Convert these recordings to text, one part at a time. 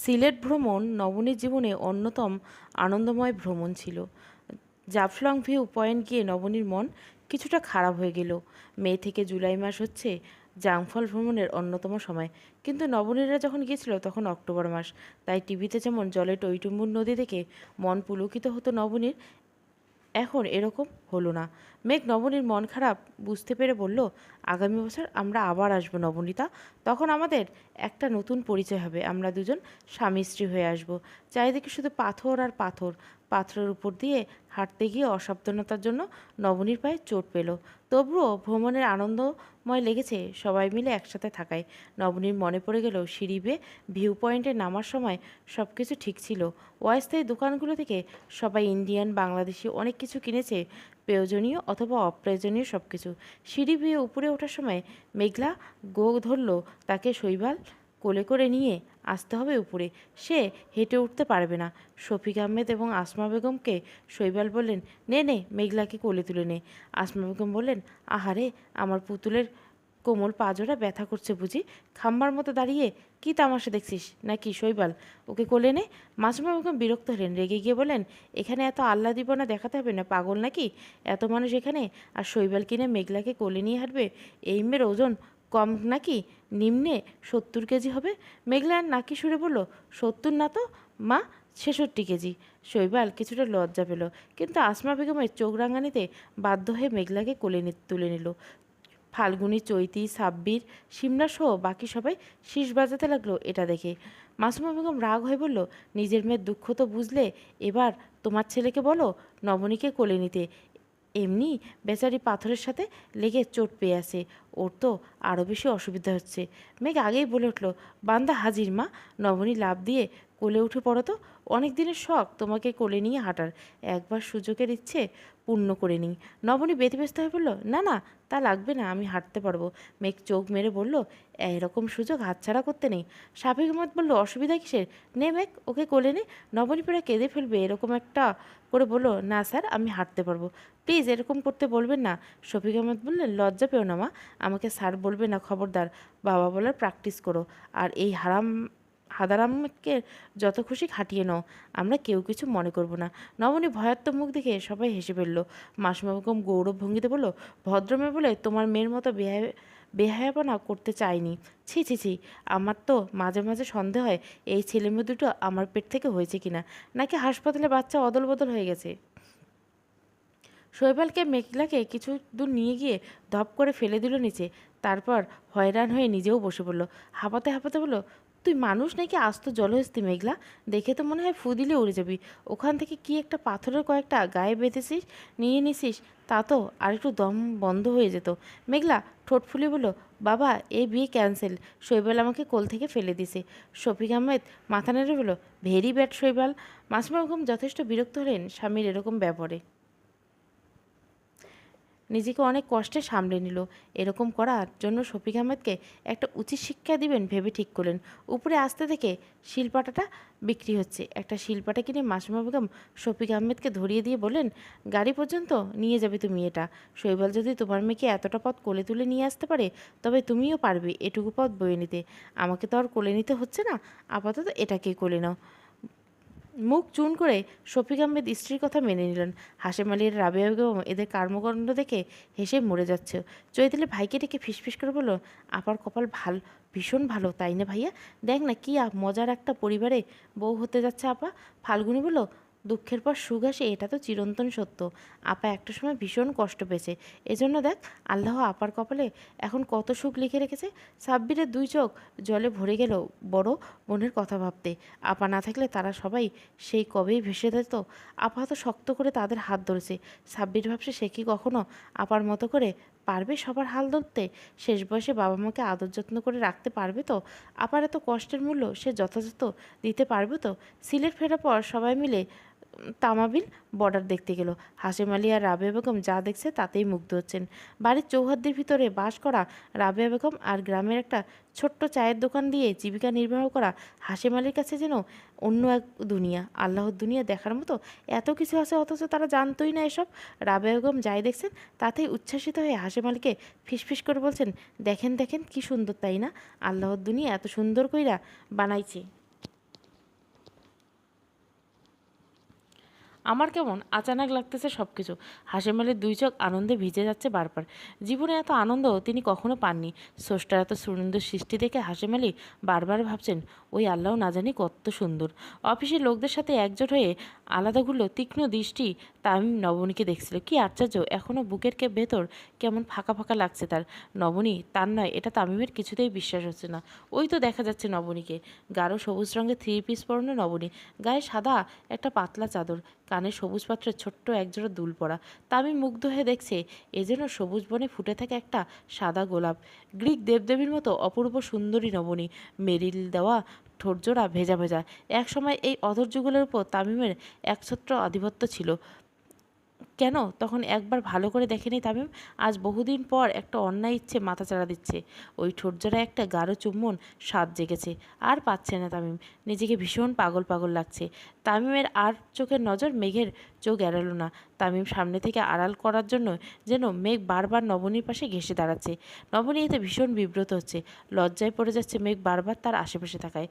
সিলেট ভ্রমণ নবনীর জীবনে অন্যতম আনন্দময় ভ্রমণ ছিল। জাফলং ভিউ পয়েন্ট গিয়ে নবনীর মন কিছুটা খারাপ হয়ে গেল। মে থেকে জুলাই মাস হচ্ছে জাংফল ভ্রমণের অন্যতম সময়, কিন্তু নবনীরা যখন গিয়েছিল তখন অক্টোবর মাস। তাই টিভিতে যেমন জলে টইটুম্বুর নদী দেখে মন পুলকিত হতো নবনীর, এখন এরকম হলো না। মেঘ নবনীর মন খারাপ বুঝতে পেরে বলল, আগামী বছর আমরা আবার আসবো নবনীতা। তখন আমাদের একটা নতুন পরিচয় হবে, আমরা দুজন স্বামী স্ত্রী হয়ে আসবো। চারিদিকে শুধু পাথর আর পাথর। পাথরের উপর দিয়ে হাঁটতে গিয়ে অসাবধানতার জন্য নবনীর পায়ে চোট পেল। তবুও ভ্রমণের আনন্দময় লেগেছে সবাই মিলে একসাথে থাকায়। নবনীর মনে পড়ে গেল সিঁড়ি বেয়ে ভিউ পয়েন্টে নামার সময় সব কিছু ঠিক ছিল। অস্থায়ী দোকানগুলো থেকে সবাই ইন্ডিয়ান বাংলাদেশি অনেক কিছু কিনেছে, প্রয়োজনীয় অথবা অপ্রয়োজনীয় সব কিছু। সিঁড়ি বেয়ে উপরে ওঠার সময় মেঘলা গো ধরল তাকে শৈবাল কোলে করে নিয়ে আসতে হবে উপরে, সে হেঁটে উঠতে পারবে না। শফিক আহমেদ এবং আসমা বেগমকে শৈবাল বললেন, নে নে মেঘলাকে কোলে তুলে নে। আসমা বেগম বললেন, আহারে আমার পুতুলের কোমল পাজোড়া ব্যথা করছে বুঝি, খাম্বার মতো দাঁড়িয়ে কি তামাশা দেখছিস নাকি শৈবাল, ওকে কোলে নে। মাসুমা বেগম বিরক্ত হলেন, রেগে গিয়ে বলেন, এখানে এত আহ্লাদীপনা দেখাতে হবে না, পাগল নাকি? এত মানুষ এখানে, আর শৈবাল কিনে মেঘলাকে কোলে নিয়ে হাঁটবে? এই মেয়ের ওজন কম নাকি? নিম্নে 70 কেজি হবে। মেঘলা নাকি সুরে বলল, 70 না তো মা, 66 কেজি। শৈবাল কিছুটা লজ্জা পেল, কিন্তু আসমা বেগমের চোখ রাঙানিতে বাধ্য হয়ে মেঘলাকে কোলে তুলে নিল। ফাল্গুনি, চৈতি, সাব্বির, সিমলা সহ বাকি সবাই শীষ বাজাতে লাগলো এটা দেখে। মাসুমা বেগম রাগ হয়ে বলল, নিজের মেয়ের দুঃখ তো বুঝলে, এবার তোমার ছেলেকে বলো নবনীকে কোলে নিতে। এমনি বেচারি পাথরের সাথে লেগে চোট পেয়ে আছে, ওর তো আরও বেশি অসুবিধা হচ্ছে। মেঘ আগেই বলে উঠল, বান্দা হাজির মা, নবনী লাফ দিয়ে কোলে উঠে পড়ো তো। অনেক দিনের শখ তোমাকে কোলে নিয়ে হাঁটার, একবার সুযোগের ইচ্ছে পূর্ণ করে নিই। নবনী ব্যতিব্যস্ত হয়ে বলল, না না, তা লাগবে না, আমি হাঁটতে পারবো। মেঘ চোখ মেরে বলল, এরকম সুযোগ হাতছাড়া করতে নেই। শাফিক আহমদ বলল, অসুবিধা কিসের, নে মেঘ ওকে কোলে নে। নবনী প্রায় কেঁদে ফেলবে এরকম একটা করে বলল, না স্যার আমি হাঁটতে পারবো, প্লিজ এরকম করতে বলবেন না। শফিক আহমদ বললেন, লজ্জা পেও না মা, আমাকে স্যার বলবে না, খবরদার। বাবা বলার প্র্যাকটিস করো, আর এই হাদারামকে যত খুশি খাটিয়ে নাও, আমরা কেউ কিছু মনে করব না। নবনী ভয়াত্মক মুখ দেখে সবাই হেসে ফেলল। মাসুমা বেগম গৌরব ভঙ্গিতে বলল, ভদ্রমেয়ে বলে তোমার মেয়ের মতো বেহায়াপনা করতে চাইনি। ছি ছি ছি, আমার তো মাঝে মাঝে সন্দেহ হয় এই ছেলে মেয়ে দুটো আমার পেট থেকে হয়েছে কিনা, নাকি হাসপাতালে বাচ্চা অদল বদল হয়ে গেছে। শৈবালকে মেঘলাকে কিছু দূর নিয়ে গিয়ে ধপ করে ফেলে দিল নিচে, তারপর হয়রান হয়ে নিজেও বসে পড়ল। হাঁপাতে হাঁপাতে বলল, তুই মানুষ নাকি আস্ত জলহস্তি মেঘলা, দেখে তো মনে হয় ফু দিলে উড়ে যাবি। ওখান থেকে কি একটা পাথরের কয়েকটা গায়ে বেঁধেছিস, নিয়ে নিছিস, তা তো আর একটু দম বন্ধ হয়ে যেত। মেঘলা ঠোঁট ফুলে বলল, বাবা এই বিয়ে ক্যান্সেল, শৈবাল আমাকে কোল থেকে ফেলে দিছে। শফিক আহমেদ মাথা নেড়ে বলল, ভেরি ব্যাড শৈবাল। মাসুমা বেগম যথেষ্ট বিরক্ত হলেন স্বামীর এরকম ব্যবহারে, নিজেকে অনেক কষ্টে সামলে নিল। এরকম করার জন্য শফিক আহমেদকে একটা উচিত শিক্ষা দিবেন ভেবে ঠিক করলেন। উপরে আসতে থেকে শিলপাটাটা বিক্রি হচ্ছে, একটা শিলপাটা কিনে মাসুমা বেগম শফিক আহমেদকে ধরিয়ে দিয়ে বললেন, গাড়ি পর্যন্ত নিয়ে যাবে তুমি এটা। শৈবাল যদি তোমার মেয়েকে এতটা পথ কোলে তুলে নিয়ে আসতে পারে, তবে তুমিও পারবে এটুকু পথ বয়ে নিতে। আমাকে তো আর কোলে নিতে হচ্ছে না, আপাতত এটাকেই কোলে নাও। মুখ চুন করে শফিক আহমেদ স্ত্রীর কথা মেনে নিলেন। হাশেম আলী আর রাবেয়া বেগম এদের কর্মকাণ্ড দেখে হেসে মরে যাচ্ছে। চৈতালি ভাইকে ডেকে ফিসফিস করে বলল, আপার কপাল ভালো, ভীষণ ভালো তাই না ভাইয়া, দেখ না কি মজার একটা পরিবারে বউ হতে যাচ্ছে আপা। ফাল্গুনি বলল, দুঃখের পর সুখ আসে, এটা তো চিরন্তন সত্য। আপা একটা সময় ভীষণ কষ্ট পেয়েছে, এজন্য দেখ আল্লাহ আপার কপালে এখন কত সুখ লিখে রেখেছে। সাব্বিরের দুই চোখ জলে ভরে গেল বড় বোনের কথা ভাবতে। আপা না থাকলে তারা সবাই সেই কবেই ভেসে যেত। আপা তো শক্ত করে তাদের হাত ধরেছে। সাব্বির ভাবছে সে কি কখনো আপার মতো করে পারবে সবার হাল ধরতে? শেষ বয়সে বাবা মাকে আদর যত্ন করে রাখতে পারবে তো? আপার এত কষ্টের মূল্য সে যথাযথ দিতে পারবে তো? সিলেট ফেরার পর সবাই মিলে তামাবিল বর্ডার দেখতে গেল। হাশেম আলী আর রাবেয়া বেগম যা দেখছে তাতেই মুগ্ধ হচ্ছেন। বাড়ির চৌহদ্দির ভিতরে বাস করা রাবেয়া বেগম আর গ্রামের একটা ছোট্ট চায়ের দোকান দিয়ে জীবিকা নির্বাহ করা হাশেম আলীর কাছে যেন অন্য এক দুনিয়া, আল্লাহর দুনিয়া দেখার মতো এত কিছু আছে, অথচ তারা জানতোই না এসব। রাবেয়া বেগম যাই দেখছেন তাতেই উচ্ছ্বাসিত হয়ে হাশেম আলীকে ফিসফিস করে বলছেন, দেখেন দেখেন কি সুন্দর তাই না, আল্লাহর দুনিয়া এত সুন্দর কইরা বানাইছে। আমার কেমন আচানক লাগতেছে সব কিছু। হাসিম আলীর দুই চোখ আনন্দে ভিজে যাচ্ছে বারবার। জীবনে এত আনন্দ তিনি কখনো পাননি। স্রষ্টার এত সুন্দর সৃষ্টি দেখে হাসিম আলী বারবার ভাবছেন, ওই আল্লাহ না জানি কত সুন্দর। অফিসের লোকদের সাথে একজোট হয়ে আলাদাগুলো তীক্ষ্ণ দৃষ্টি তামিম নবনীকে দেখছিল। কি আশ্চর্য, এখনও বুকের ভেতর কেমন ফাঁকা ফাঁকা লাগছে তার। নবনী তার নয়, এটা তামিমের কিছুতেই বিশ্বাস হচ্ছে না। ওই তো দেখা যাচ্ছে নবনীকে। গাঢ় সবুজ রঙের থ্রি পিস পরনে নবনী, গায়ে সাদা একটা পাতলা চাদর, কানে সবুজ পাত্রের ছোট্ট একজোড়া দুল পরা। তামিম মুগ্ধ হয়ে দেখছে, এ যেন সবুজ বনে ফুটে থাকে একটা সাদা গোলাপ। গ্রিক দেবদেবীর মতো অপূর্ব সুন্দরী নবনী, মেরিল দেওয়া ঠোঁটজোড়া ভেজা ভেজা। এক সময় এই অধর যুগলের উপর তামিমের একছত্র আধিপত্য ছিল। কেন তখন একবার ভালো করে দেখেনি তামিম? আজ বহুদিন পর একটা অন্যায় ইচ্ছে মাথাচাড়া দিচ্ছে। ওই ঠোঁটজোড়া একটা গাঢ় চুম্বন স্বাদ জেগেছে। আর পাচ্ছে না তামিম। নিজেকে ভীষণ পাগল পাগল লাগছে। তামিমের আর চোখের নজর মেঘের চোখ এড়ালো না। তামিম সামনে থেকে আড়াল করার জন্য যেন মেঘ বারবার নবনীর পাশে ঘেঁষে দাঁড়াচ্ছে। নবনী এতে ভীষণ বিব্রত হচ্ছে। লজ্জায় পড়ে যাচ্ছে মেঘ বারবার তার আশেপাশে থাকায়।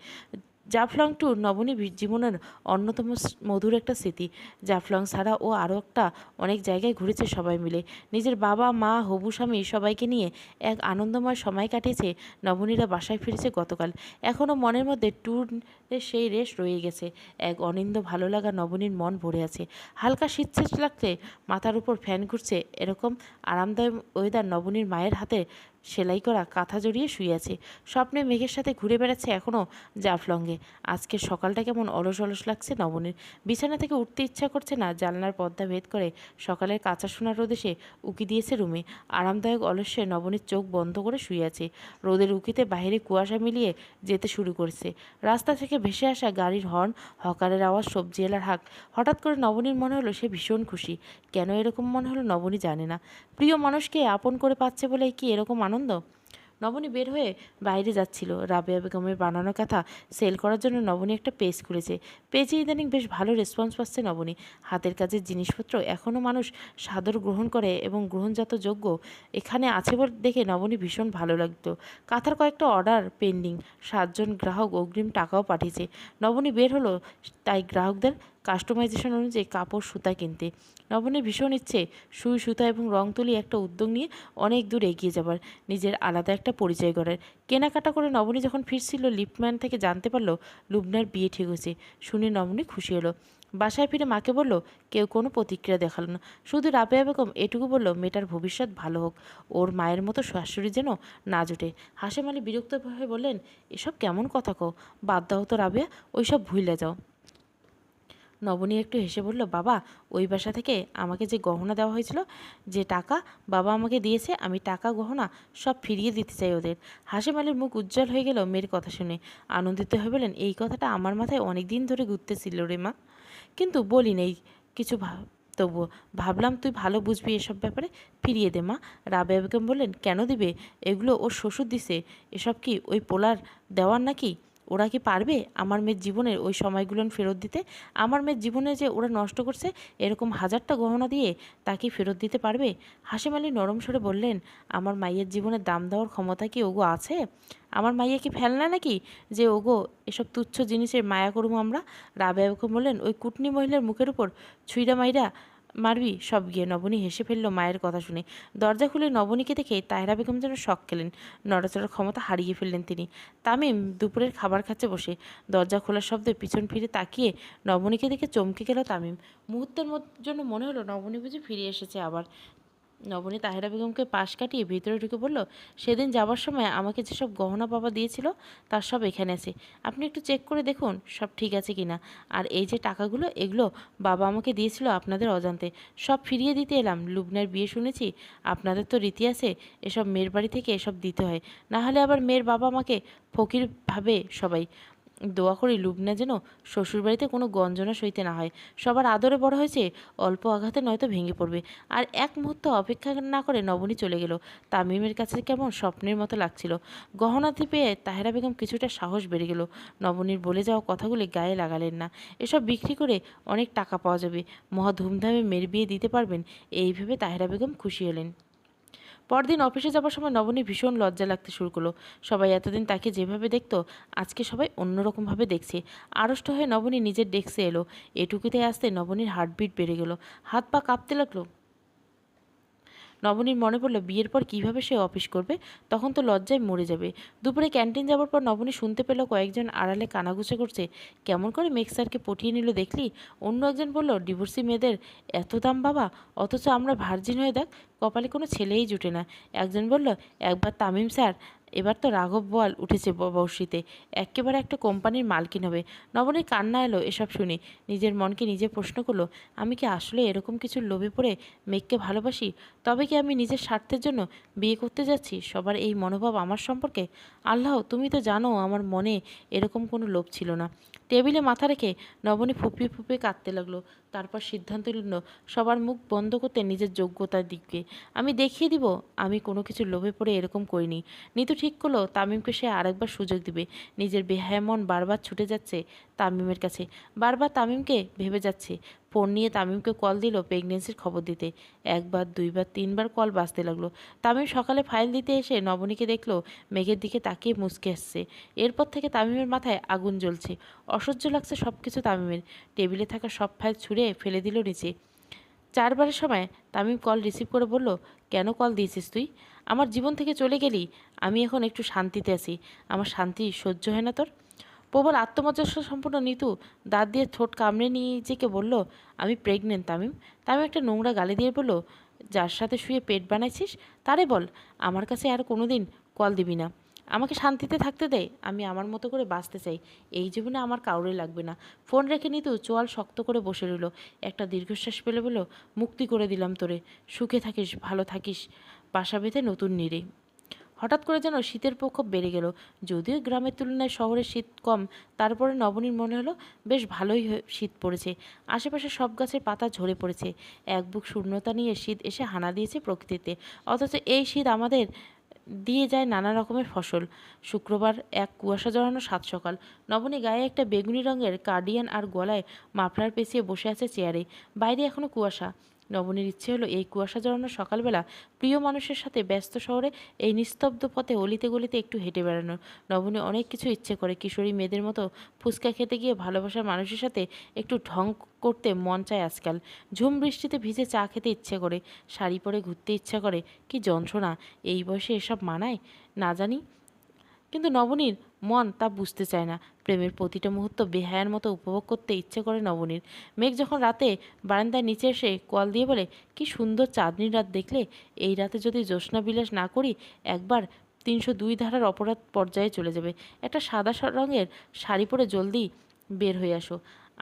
জাফলং ট্যুর নবনী জীবনের অন্যতম মধুর একটা স্মৃতি। জাফলং ছাড়া ও আরও একটা অনেক জায়গায় ঘুরেছে সবাই মিলে। নিজের বাবা মা হবু স্বামী সবাইকে নিয়ে এক আনন্দময় সময় কাটিয়েছে। নবনীরা বাসায় ফিরেছে গতকাল। এখনও মনের মধ্যে ট্যুরের সেই রেশ রয়ে গেছে। এক অনিন্দ ভালো লাগা নবনীর মন ভরে আছে। হালকা শীত লাগছে, মাথার উপর ফ্যান ঘুরছে। এরকম আরামদায়ক ওয়েদার নবনীর মায়ের হাতে সেলাই করা কাঁথা জড়িয়ে শুয়ে আছে। স্বপ্নে মেঘের সাথে ঘুরে বেড়াচ্ছে এখনও জাফলংয়ে। আজকের সকালটা কেমন অলস অলস লাগছে নবনীর। বিছানা থেকে উঠতে ইচ্ছা করছে না। জানলার পর্দা ভেদ করে সকালের কাঁচা সোনার রোদ এসে উকি দিয়েছে রুমে। আরামদায়ক অলস্যে নবনীর চোখ বন্ধ করে শুয়ে আছে। রোদের উকিতে বাইরে কুয়াশা মিলিয়ে যেতে শুরু করেছে। রাস্তা থেকে ভেসে আসা গাড়ির হর্ন, হকারের আওয়াজ, সবজিওয়ালার হাঁক। হঠাৎ করে নবনীর মনে হলো সে ভীষণ খুশি। কেন এরকম মনে হলো নবনী জানে না। প্রিয় মানুষকে আপন করে পাচ্ছে বলে কি এরকম আনন্দ? নবনী বের হয়ে বাইরে যাচ্ছিল। রাবেয়া বেগমের বানানো কাঁথা সেল করার জন্য নবনী একটা পেজ খুলেছে। পেজে ইদানিং বেশ ভালো রেসপন্স পাচ্ছে নবনী। হাতের কাজের জিনিসপত্র এখনও মানুষ সাদর গ্রহণ করে এবং গ্রহণজাত যোগ্য এখানে আছে বলে দেখে নবনী ভীষণ ভালো লাগতো। কাঁথার কয়েকটা অর্ডার পেন্ডিং। 7 জন গ্রাহক অগ্রিম টাকাও পাঠিয়েছে। নবনী বের হলো তাই গ্রাহকদের কাস্টমাইজেশন অনুযায়ী কাপড় সুতা কিনতে। নবনীর ভীষণ ইচ্ছে সুই সুতা এবং রং তুলি একটা উদ্যোগ নিয়ে অনেক দূর এগিয়ে যাবার, নিজের আলাদা একটা পরিচয় গড়ার। কেনাকাটা করে নবনী যখন ফিরছিল লিফটম্যান থেকে জানতে পারলো লুবনার বিয়ে ঠিক হয়েছে। শুনে নবনী খুশি হলো। বাসায় ফিরে মাকে বলল, কেউ কোনো প্রতিক্রিয়া দেখালো না। শুধু রাবেয়া বেগম এটুকু বলল, মেয়েটার ভবিষ্যৎ ভালো হোক, ওর মায়ের মতো শাশুড়ি যেন না জোটে। হাসেম আলী বিরক্ত হয়ে বললেন, এসব কেমন কথা কও? বাদ দাও তো রাবেয়া, ওইসব ভুলে যাও। নবনী একটু হেসে বলল, বাবা ওই বাসা থেকে আমাকে যে গহনা দেওয়া হয়েছিল, যে টাকা বাবা আমাকে দিয়েছে, আমি টাকা গহনা সব ফিরিয়ে দিতে চাই ওদের। হাসিম আলীর মুখ উজ্জ্বল হয়ে গেল মেয়ের কথা শুনে। আনন্দিত হয়ে বলেন, এই কথাটা আমার মাথায় অনেক দিন ধরে ঘুরতেছিল রে মা, কিন্তু বলি নেই কিছু। তবুও ভাবলাম তুই ভালো বুঝবি এসব ব্যাপারে, ফিরিয়ে দে মা। রাবেয়া বেগম বললেন, কেন দিবে? এগুলো ওর শ্বশুর দিছে। এসব কি ওই পোলার দেওয়ার নাকি? ওরা কি পারবে আমার মেয়ের জীবনের ওই সময়গুলো ফেরত দিতে? আমার মেয়ের জীবনে যে ওরা নষ্ট করছে এরকম হাজারটা গহনা দিয়ে, তা কি ফেরত দিতে পারবে? হাসিম আলী নরম স্বরে বললেন, আমার মাইয়ের জীবনের দাম দেওয়ার ক্ষমতা কি ওগো আছে? আমার মাইয়া কি ফেলনা নাকি যে ওগো এসব তুচ্ছ জিনিসের মায়া করবো আমরা? রাবেয়া বেগম বললেন, ওই কুটনি মহিলার মুখের উপর ছুঁইরা মাইরা মারবি সব গিয়ে। নবনী হেসে ফেলল মায়ের কথা শুনে। দরজা খুলে নবনীকে দেখে তাহেরা বেগম যেন শক খেলেন। নড়াচড়ার ক্ষমতা হারিয়ে ফেললেন তিনি। তামিম দুপুরের খাবার খাচ্ছে বসে। দরজা খোলার শব্দে পিছন ফিরে তাকিয়ে নবনীকে দেখে চমকে গেল তামিম। মুহূর্তের জন্য মনে হলো নবনী বুঝি ফিরে এসেছে আবার। নবনী তাহেরা বেগমকে পাশ কাটিয়ে ভিতরে ঢুকে বলল, সেদিন যাবার সময় আমাকে যেসব গহনা বাবা দিয়েছিল তার সব এখানে আছে। আপনি একটু চেক করে দেখুন সব ঠিক আছে কিনা। আর এই যে টাকাগুলো, এগুলো বাবা আমাকে দিয়েছিল আপনাদের অজান্তে। সব ফিরিয়ে দিতে এলাম। লুবনার বিয়ে শুনেছি, আপনাদের তো রীতি আছে এসব মেয়ের বাড়ি থেকে এসব দিতে হয়, না হলে আবার মেয়ের বাবা আমাকে ফকির ভাবে সবাই। দোয়া করি লুবনা যেন শ্বশুরবাড়িতে কোনো গঞ্জনা সইতে না হয়। সবার আদরে বড় হয়েছে, অল্প আঘাতে নয়তো ভেঙে পড়বে। আর এক মুহূর্ত অপেক্ষা না করে নবনী চলে গেল। তামিমের কাছে কেমন স্বপ্নের মতো লাগছিল। গহনাতে পেয়ে তাহেরা বেগম কিছুটা সাহস বেড়ে গেল। নবনীর বলে যাওয়া কথাগুলি গায়ে লাগালেন না। এসব বিক্রি করে অনেক টাকা পাওয়া যাবে, মহা ধুমধামে মেয়ের বিয়ে দিতে পারবেন, এই ভেবে তাহেরা বেগম খুশি হলেন। পরদিন অফিসে যাবার সময় নবনী ভীষণ লজ্জা লাগতে শুরু করলো। সবাই এতদিন তাকে যেভাবে দেখতো আজকে সবাই অন্যরকমভাবে দেখছে। আড়ষ্ট হয়ে নবনী নিজের ডেস্কে এলো। এটুকুতে আসতে নবনীর হার্টবিট বেড়ে গেল, হাত পা কাঁপতে লাগলো। নবনীর মনে পড়ল বিয়ের পর কিভাবে সে অফিস করবে, তখন তো লজ্জায় মরে যাবে। দুপুরে ক্যান্টিন যাবার পর নবনী শুনতে পেল কয়েকজন আড়ালে কানাঘুষা করছে। কেমন করে মেঘ স্যারকে পটিয়ে নিল দেখলি? অন্য একজন বলল, ডিভোর্সি মেয়েদের এত দাম বাবা, অথচ আমরা ভার্জিন হয়ে দেখ, কপালে কোনো ছেলেই জুটে না। একজন বলল, একবার তামিম স্যার, এবার তো রাঘব বোয়াল উঠেছে বর্ষিতে, একেবারে একটা কোম্পানির মালকিন হবে। নবনীর কান্না এলো এসব শুনে। নিজের মনকে নিজে প্রশ্ন করলো, আমি কি আসলে এরকম কিছুর লোভে পড়ে মেঘকে ভালোবাসি? তবে কি আমি নিজের স্বার্থের জন্য বিয়ে করতে যাচ্ছি? সবার এই মনোভাব আমার সম্পর্কে? আল্লাহ, তুমি তো জানো আমার মনে এরকম কোনো লোভ ছিল না। টেবিলে মাথা রেখে নবনী ফুপিয়ে ফুপিয়ে কাঁদতে লাগলো। তারপর সিদ্ধান্ত নিল সবার মুখ বন্ধ করতে নিজের যোগ্যতার দিকে। আমি দেখিয়ে দিব আমি কোনো কিছুর লোভে পড়ে এরকম করিনি। নিতু ঠিক করলো তামিমকে সে আরেকবার সুযোগ দিবে। নিজের বেহায়া মন বারবার ছুটে যাচ্ছে তামিমের কাছে, বারবার তামিমকে ভেবে যাচ্ছে। ফোন নিয়ে তামিমকে কল দিল প্রেগনেন্সির খবর দিতে। একবার, দুইবার, তিনবার কল বাজতে লাগলো। তামিম সকালে ফাইল দিতে এসে নবনীকে দেখলো মেঘের দিকে তাকিয়ে মুচকে আসছে। এরপর থেকে তামিমের মাথায় আগুন জ্বলছে। অসহ্য লাগছে সব কিছু তামিমের। টেবিলে থাকা সব ফাইল ছুঁড়ে ফেলে দিল নিচে। চারবারের সময় তামিম কল রিসিভ করে বলল, কেন কল দিয়েছিস তুই? আমার জীবন থেকে চলে গেলি। আমি এখন একটু শান্তিতে আছি। আমার শান্তি সহ্য হয় না তোর? প্রবল আত্মমর্যাদা সম্পূর্ণ নিতু দাঁত দিয়ে ঠোঁট কামড়ে নিয়ে নিজেকে বলল, আমি প্রেগনেন্ট তামিম। তামিম একটা নোংরা গালি দিয়ে বলল, যার সাথে শুয়ে পেট বানাইছিস তারে বল আমার কাছে আর কোনো দিন কল দিবি না। আমাকে শান্তিতে থাকতে দে, আমি আমার মতো করে বাঁচতে চাই। এই জীবনে আমার কাউরে লাগবে না। ফোন রেখে নিতু চোয়াল শক্ত করে বসে রইল। একটা দীর্ঘশ্বাস পেলে বলল, মুক্তি করে দিলাম তোরে, সুখে থাকিস, ভালো থাকিস, বাসা বেঁধে নতুন নিরে। হঠাৎ করে যেন শীতের প্রকোপ বেড়ে গেল। যদিও গ্রামের তুলনায় শহরে শীত কম, তারপরে নবনীর মনে হলো বেশ ভালোই শীত পড়েছে। আশেপাশে সব গাছের পাতা ঝরে পড়েছে। এক বুক শূন্যতা নিয়ে শীত এসে হানা দিয়েছে প্রকৃতিতে। অথচ এই শীত আমাদের দিয়ে যায় নানা রকমের ফসল। শুক্রবার এক কুয়াশা জড়ানো সাত সকাল। নবনী গায়ে একটা বেগুনি রঙের কার্ডিয়ান আর গলায় মাফলার পেঁচিয়ে বসে আছে চেয়ারে। বাইরে এখনো কুয়াশা। নবনীর ইচ্ছে হলো এই কুয়াশা জড়ানো সকালবেলা প্রিয় মানুষের সাথে ব্যস্ত শহরে এই নিস্তব্ধ পথে অলিতে গলিতে একটু হেঁটে বেড়ানোর। নবনী অনেক কিছু ইচ্ছে করে। কিশোরী মেয়েদের মতো ফুচকা খেতে গিয়ে ভালোবাসার মানুষের সাথে একটু ঢং করতে মন চায় আজকাল। ঝুম বৃষ্টিতে ভিজে চা খেতে ইচ্ছে করে, শাড়ি পরে ঘুরতে ইচ্ছা করে। কি যন্ত্রণা! এই বয়সে এসব মানায় না জানি, কিন্তু নবনীর মন তা বুঝতে চায় না। প্রেমের প্রতিটা মুহূর্ত বেহায়ার মতো উপভোগ করতে ইচ্ছে করে নবনীর। মেঘ যখন রাতে বারান্দায় নিচে এসে কল দিয়ে বলে, কি সুন্দর চাঁদনি রাত দেখলে? এই রাতে যদি জ্যোৎস্না বিলাস না করি একবার, 302 ধারার অপরাধ পর্যায়ে চলে যাবে। একটা সাদা রঙের শাড়ি পরে জলদি বের হয়ে আসো।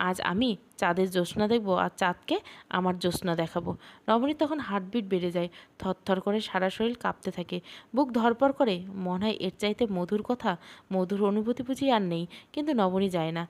আজ আমি চাঁদের জ্যোৎস্না দেখব আর চাঁদকে আমার জ্যোৎস্না দেখাবো। নবনীর তখন হার্টবিট বেড়ে যায়। থরথর করে সারা শরীর কাঁপতে থাকে, বুক ধরপড় করে। মনে হয় এর চাইতে মধুর কথা, মধুর অনুভূতি বুঝি আর নেই। কিন্তু নবনী যায় না।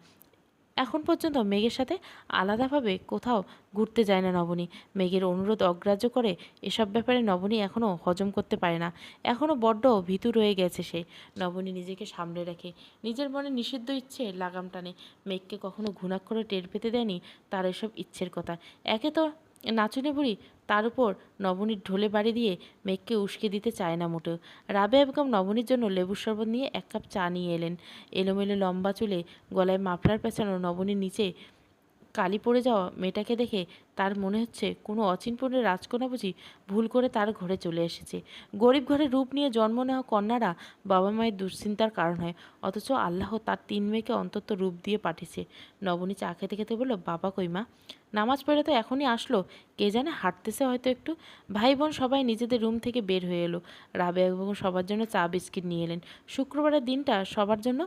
এখন পর্যন্ত মেঘের সাথে আলাদাভাবে কোথাও ঘুরতে যায় না নবনী। মেঘের অনুরোধ অগ্রাহ্য করে এসব ব্যাপারে নবনী এখনও হজম করতে পারে না। এখনও বড্ড ভীতু রয়ে গেছে সে। নবনী নিজেকে সামলে রাখে। নিজের মনে নিষিদ্ধ ইচ্ছে লাগাম টানে। মেঘকে কখনো ঘুণাক্ষরে টের পেতে দেয়নি তার এসব ইচ্ছের কথা। একে তো নাচুনে বুড়ি, তার উপর নবনীর ঢোলে বাড়ি দিয়ে মেঘকে উস্কে দিতে চায় না মোটেও। রাবেয়া বেগম নবনীর জন্য লেবুর শরবত নিয়ে এক কাপ চা নিয়ে এলেন। এলোমেলো লম্বা চুলে, গলায় মাফলার পেঁচানো নবনীর নিচে কালি পড়ে যাওয়া মেয়েটাকে দেখে তার মনে হচ্ছে কোনো অচিনপুরের রাজকন্যা বুঝি ভুল করে তার ঘরে চলে এসেছে। গরিব ঘরে রূপ নিয়ে জন্ম নেওয়া কন্যারা বাবা মায়ের দুশ্চিন্তার কারণ হয়, অথচ আল্লাহ তার 3 মেয়েকে অন্তত রূপ দিয়ে পাঠিয়েছে। নবনী চা খেতে খেতে বলল, বাবা কই মা? নামাজ পড়ে তো এখনই আসলো, কে জানে হাঁটতেছে হয়তো একটু। ভাই বোন সবাই নিজেদের রুম থেকে বের হয়ে এলো। রাবেয়া বেগম সবার জন্য চা বিস্কিট নিয়ে এলেন। শুক্রবারের দিনটা সবার জন্য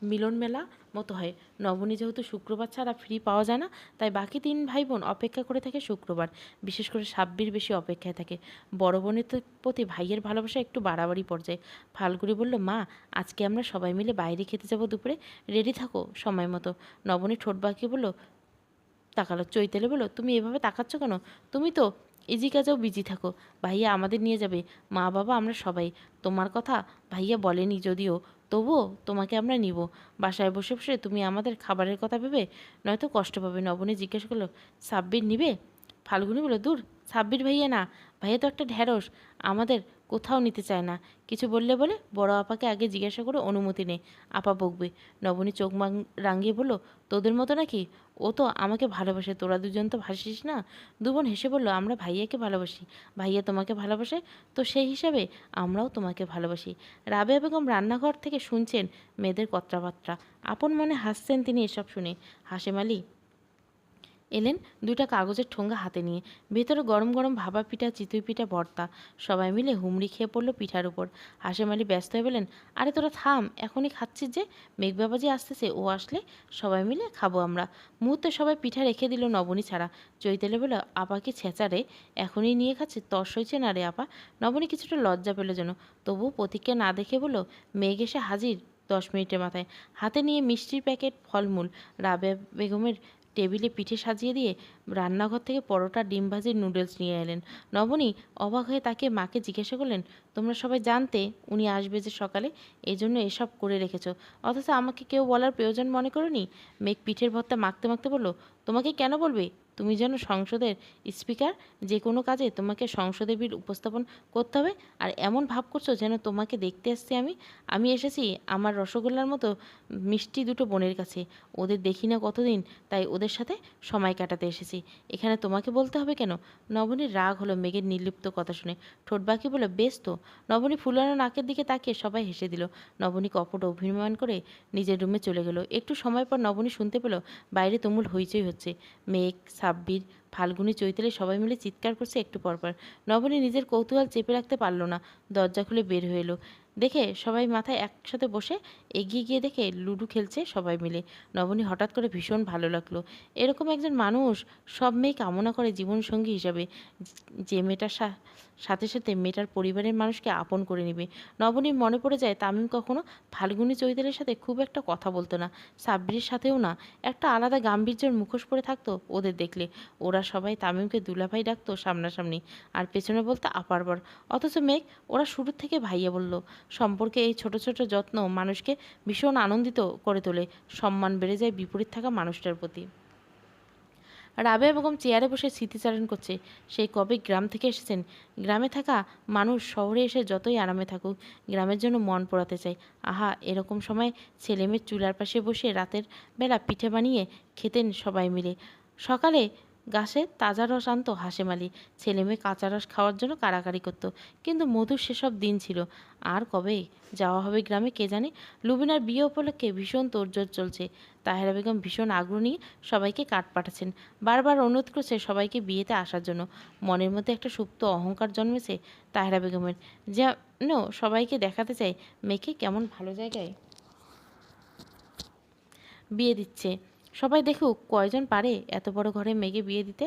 মিলন মেলা মতো হয়। নবনী যেহেতু শুক্রবার ছাড়া ফ্রি পাওয়া যায় না, তাই বাকি 3 ভাই বোন অপেক্ষা করে থাকে শুক্রবার। বিশেষ করে সাব্বির বেশি অপেক্ষায় থাকে। বড় বোনের প্রতি ভাইয়ের ভালোবাসা একটু বাড়াবাড়ি পর্যায়ে। ফাল্গুনি বলল, মা আজকে আমরা সবাই মিলে বাইরে খেতে যাব দুপুরে, রেডি থাকো সময় মতো। নবনী ঠোঁট বাঁকিয়ে বলল, তাকালো। চৈতালি বলল, তুমি এভাবে তাকাচ্ছ কেন? তুমি তো ইজি কাজেও বিজি থাকো। ভাইয়া আমাদের নিয়ে যাবে, মা বাবা আমরা সবাই। তোমার কথা ভাইয়া বলেনি যদিও, তবুও তোমাকে আমরা নিব। বাসায় বসে বসে তুমি আমাদের খাবারের কথা ভেবে নয়তো কষ্ট পাবে। নবনী জিজ্ঞেস করলো, সাব্বির নিবে? ফাল্গুনি বলল, দূর, সাব্বির ভাইয়া না, ভাইয়া তো একটা ঢ্যাঁড়স, আমাদের কোথাও নিতে চায় না। কিছু বললে বলে বড় আপাকে আগে জিজ্ঞাসা করে অনুমতি নেই, আপা বকবে। নবনী চোখ রাঙিয়ে বলল, তোদের মতো নাকি? ও তো আমাকে ভালোবাসে, তোরা দুজন তো ভাসিস না। দুবোন হেসে বলল, আমরা ভাইয়াকে ভালোবাসি, ভাইয়া তোমাকে ভালোবাসে, তো সেই হিসাবে আমরাও তোমাকে ভালোবাসি। রাবেয়া বেগম রান্নাঘর থেকে শুনছেন মেয়েদের কথাবার্তা। আপন মনে হাসছেন তিনি এসব শুনে। হাশেম আলী এলেন দুটা কাগজের ঠোঙ্গা হাতে নিয়ে। ভেতরে গরম গরম ভাপা পিঠা, চিতই পিঠা, ভর্তা। সবাই মিলে হুমড়ি খেয়ে পড়লো পিঠার উপর। হাশেম আলী ব্যস্ত হয়ে বললেন, আরে তোরা থাম, এখনই খাচ্ছিস যে? মেঘ বাবাজি আসতেছে, ও আসলে সবাই মিলে খাবো আমরা। মুহূর্তে সবাই পিঠা রেখে দিল নবনী ছাড়া। চৈতালি বলল, আপা কি ছেঁচা রে, এখনই নিয়ে খাচ্ছে, তর্স হয়েছে না রে আপা? নবনী কিছুটা লজ্জা পেল যেন, তবুও প্রতীককে না দেখে বলল, মেঘ এসে হাজির 10 মিনিটের মাথায়, হাতে নিয়ে মিষ্টির প্যাকেট, ফলমূল। রাবেয়া বেগমের টেবিলে পিঠে সাজিয়ে দিয়ে রান্নাঘর থেকে পরোটা, ডিম ভাজির নুডলস নিয়ে এলেন। নবনী অবাক হয়ে তাকে মাকে জিজ্ঞাসা করলেন, তোমরা সবাই জানতে উনি আসবে যে সকালে, এই জন্য এসব করে রেখেছ, অথচ আমাকে কেউ বলার প্রয়োজন মনে করনি? মেঘ পিঠের ভর্তা মাখতে মাখতে বলল, তোমাকে কেন বলবে? তুমি যেন সংসদের স্পিকার, যে কোনো কাজে তোমাকে সংসদে বিল উপস্থাপন করতে হবে, আর এমন ভাব করছো যেন তোমাকে দেখতে এসছি আমি। আমি এসেছি আমার রসগোল্লার মতো মিষ্টি দুটো বোনের কাছে, ওদের দেখি না কতদিন, তাই ওদের সাথে সময় কাটাতে এসেছি। এখানে তোমাকে বলতে হবে কেন? নবনীর রাগ হলো মেঘের নির্লিপ্ত কথা শুনে। ঠোঁট বাঁকি বলে, বেশ তো। নবনী ফুলানো নাকের দিকে তাকিয়ে সবাই হেসে দিল। নবনী কপট অভিমান করে নিজের রুমে চলে গেল। একটু সময় পর নবনী শুনতে পেল বাইরে তুমুল হইচই হচ্ছে। মেঘ, সাব্বির, ফাল্গুনি, চৈতালি সবাই মিলে চিৎকার করছে একটু পরপর। নবনী নিজের কৌতূহল চেপে রাখতে পারল না, দরজা খুলে বের হয়ে এলো। দেখে সবাই মাথায় একসাথে বসে, এগিয়ে গিয়ে দেখে লুডো খেলছে সবাই মিলে। নবনী হঠাৎ করে ভীষণ ভালো লাগলো। এরকম একজন মানুষ সব মেয়ে কামনা করে জীবনসঙ্গী হিসাবে, যে মেয়েটার সাথে সাথে মেয়েটার পরিবারের মানুষকে আপন করে নেবে। নবনীর মনে পড়ে যায় তামিম কখনো ফাল্গুনী চৈতালির সাথে খুব একটা কথা বলতো না, সাব্বিরের সাথেও না। একটা আলাদা গাম্ভীর্যের মুখোশ পরে থাকতো ওদের দেখলে। ওরা সবাই তামিমকে দুলাভাই ডাকতো সামনাসামনি, আর পেছনে বলতো আপার বর। অথচ মেঘ, ওরা শুরুর থেকে ভাইয়া বলল। সম্পর্কে এই ছোট ছোট যত্ন মানুষকে ভীষণ আনন্দিত করে তোলে, সম্মান বেড়ে যায় বিপরীত থাকা মানুষটার প্রতি। রাবেয়া বেগম চেয়ারে বসে স্মৃতিচারণ করছে। সেই কবে গ্রাম থেকে এসেছেন। গ্রামে থাকা মানুষ শহরে এসে যতই আরামে থাকুক, গ্রামের জন্য মন পোড়াতে চায়। আহা, এরকম সময় ছেলেমেয়ের চুলার পাশে বসে রাতের বেলা পিঠে বানিয়ে খেতেন সবাই মিলে। সকালে গাছে তাজা রস আনতো হাশেম আলী, ছেলেমেয়ে কাঁচা রস খাওয়ার জন্য কাড়াকাড়ি করতো। কিন্তু মধুর সেসব দিন ছিল। আর কবে যাওয়া হবে গ্রামে কে জানে। লুবিনার বিয়ে উপলক্ষে ভীষণ তোড়জোড় চলছে। তাহেরা বেগম ভীষণ আগ্রহ নিয়ে সবাইকে কার্ড পাঠাচ্ছেন, বারবার অনুরোধ করছে সবাইকে বিয়েতে আসার জন্য। মনের মধ্যে একটা সুপ্ত অহংকার জন্মেছে তাহেরা বেগমের, যেন সবাইকে দেখাতে চায় মেয়েকে কেমন ভালো জায়গায় বিয়ে দিচ্ছে। সবাই দেখুক কয়জন পারে এত বড় ঘরে মেয়েকে বিয়ে দিতে।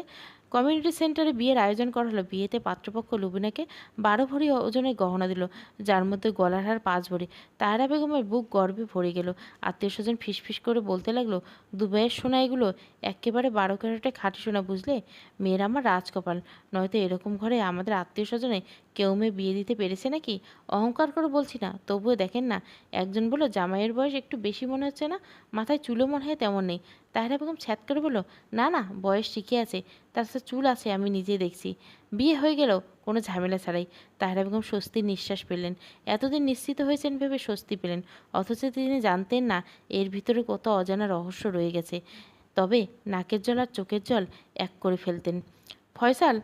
কমিউনিটি সেন্টারে বিয়ের আয়োজন করা হলো। বিয়েতে পাত্রপক্ষ লুবিনাকে 12 ভরি ওজনের গহনা দিল, যার মধ্যে গলার হার 5 ভরি। তাহেরা বেগমের বুক গর্বে ভরে গেল। আত্মীয় স্বজন ফিসফিস করে বলতে লাগলো, দুবাইয়ের সোনা এগুলো, একেবারে 12 ক্যারেটে খাঁটি সোনা, বুঝলে? মেয়ের আমার রাজকপাল, নয়তো এরকম ঘরে আমাদের আত্মীয় স্বজনে কেউ মেয়ে বিয়ে দিতে পেরেছে নাকি? অহংকার করে বলছি না, তবুও দেখেন না। একজন বলল, জামাইয়ের বয়স একটু বেশি মনে হচ্ছে না, মাথায় চুলও মনে হয় তেমন নেই। তাহেরা বেগম ছ্যাদ করে বলল, না না, বয়স ঠিকই আছে, তার সাথে চুল আছে, আমি নিজে দেখছি। বিয়ে হয়ে গেল কোনো ঝামেলা ছাড়াই। তাহেরা বেগম স্বস্তির নিঃশ্বাস পেলেন। এতদিন নিশ্চিত হয়েছেন ভেবে স্বস্তি পেলেন, অথচ তিনি জানতেন না এর ভিতরে কত অজানা রহস্য রয়ে গেছে। তবে নাকের জল আর চোখের জল এক করে ফেলতেন। ফয়সাল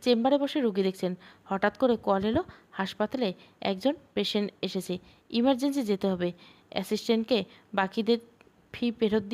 চেম্বারে বসে রুগী দেখছেন। হঠাৎ করে কল এলো, হাসপাতালে একজন পেশেন্ট এসেছে, ইমার্জেন্সি যেতে হবে। অ্যাসিস্ট্যান্টকে বাকিদের ফি ফেরত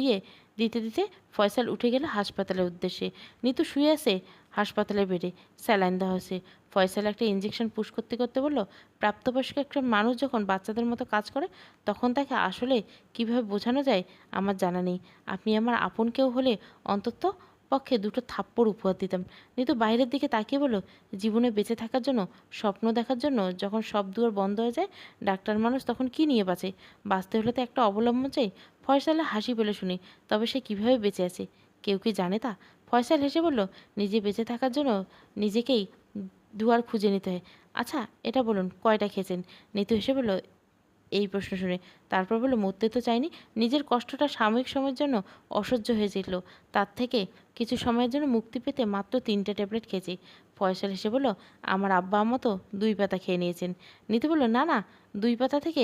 দিতে দিতে ফয়সাল উঠে গেল হাসপাতালের উদ্দেশ্যে। নিতু শুয়ে আছে হাসপাতালের বেডে, স্যালাইন দেওয়া হয়েছে। ফয়সাল একটা ইঞ্জেকশন পুশ করতে করতে বলল, প্রাপ্তবয়স্ক একটা মানুষ যখন বাচ্চাদের মতো কাজ করে, তখন তাকে আসলে কিভাবে বোঝানো যায় আমার জানা নেই। আপনি আমার আপন কেউ হলে অন্তত পক্ষে দুটো থাপ্পড় উপহার দিতাম। নিতু বাইরের দিকে তাকিয়ে বলল, জীবনে বেঁচে থাকার জন্য, স্বপ্ন দেখার জন্য যখন সব দুয়ার বন্ধ হয়ে যায়, ডাক্তার মানুষ তখন কি নিয়ে বাঁচে? বাঁচতে হলে তো একটা অবলম্বন চাই। ফয়সালের হাসি পেল শুনে, তবে সে কিভাবে বেঁচে আছে কেউ কি জানে তা? ফয়সাল হেসে বলল, নিজে বেঁচে থাকার জন্য নিজেকেই দুয়ার খুঁজে নিতে হয়। আচ্ছা এটা বলুন, কয়টা খেয়েছেন? নিতু হেসে বলল, এই প্রশ্ন শুনে। তারপর বলল, মরতে তো চাইনি, নিজের কষ্টটা সাময়িক সময়ের জন্য অসহ্য হয়েছিল, তার থেকে কিছু সময়ের জন্য মুক্তি পেতে মাত্র 3টে ট্যাবলেট খেয়েছি। ফয়সাল হেসে বলল, আমার আব্বা আম্মা তো 2 পাতা খেয়ে নিয়েছেন। নিতু বলল, না না, 2 পাতা থেকে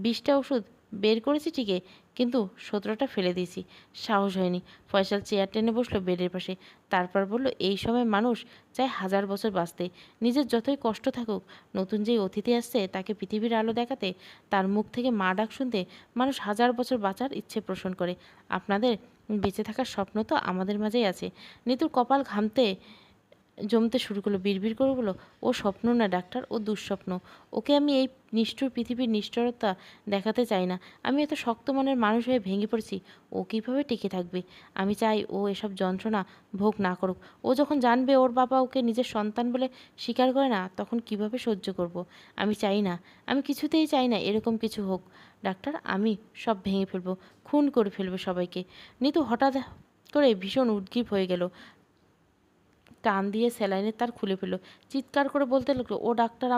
20টা ওষুধ বের করেছি ঠিকই, কিন্তু 17টা ফেলে দিয়েছি, সাহস হয়নি। ফয়সাল চেয়ার টেনে বসলো বেডের পাশে। তারপর বলল, এই সময় মানুষ চায় 1000 বছর বাঁচতে, নিজের যতই কষ্ট থাকুক। নতুন যেই অতিথি আসছে তাকে পৃথিবীর আলো দেখাতে, তার মুখ থেকে মা ডাক শুনতে মানুষ 1000 বছর বাঁচার ইচ্ছে পোষণ করে। আপনাদের বেঁচে থাকার স্বপ্ন তো আমাদের মাঝেই আছে। নিতুর কপাল ঘামতে জমতে শুরু করলো, বিড়বিড় করে বলল, ও স্বপ্ন না ডাক্তার, ও দুঃস্বপ্ন। ওকে আমি এই নিষ্ঠুর পৃথিবীর নিষ্ঠুরতা দেখাতে চাই না। আমি এত শক্ত মনের মানুষ হয়ে ভেঙে পড়েছি, ও কীভাবে টিকে থাকবে? আমি চাই ও এসব যন্ত্রণা ভোগ না করুক। ও যখন জানবে ওর বাবা ওকে নিজের সন্তান বলে স্বীকার করে না, তখন কিভাবে সহ্য করব? আমি চাই না, আমি কিছুতেই চাই না এরকম কিছু হোক। ডাক্তার, আমি সব ভেঙে ফেলবো, খুন করে ফেলবো সবাইকে। নিতু হঠাৎ করে ভীষণ উদ্গ্রীব হয়ে গেল, টান দিয়ে স্যালাইনের তার খুলে ফেলল, চিৎকার করে বলতে লাগলো, ও ডাক্তার,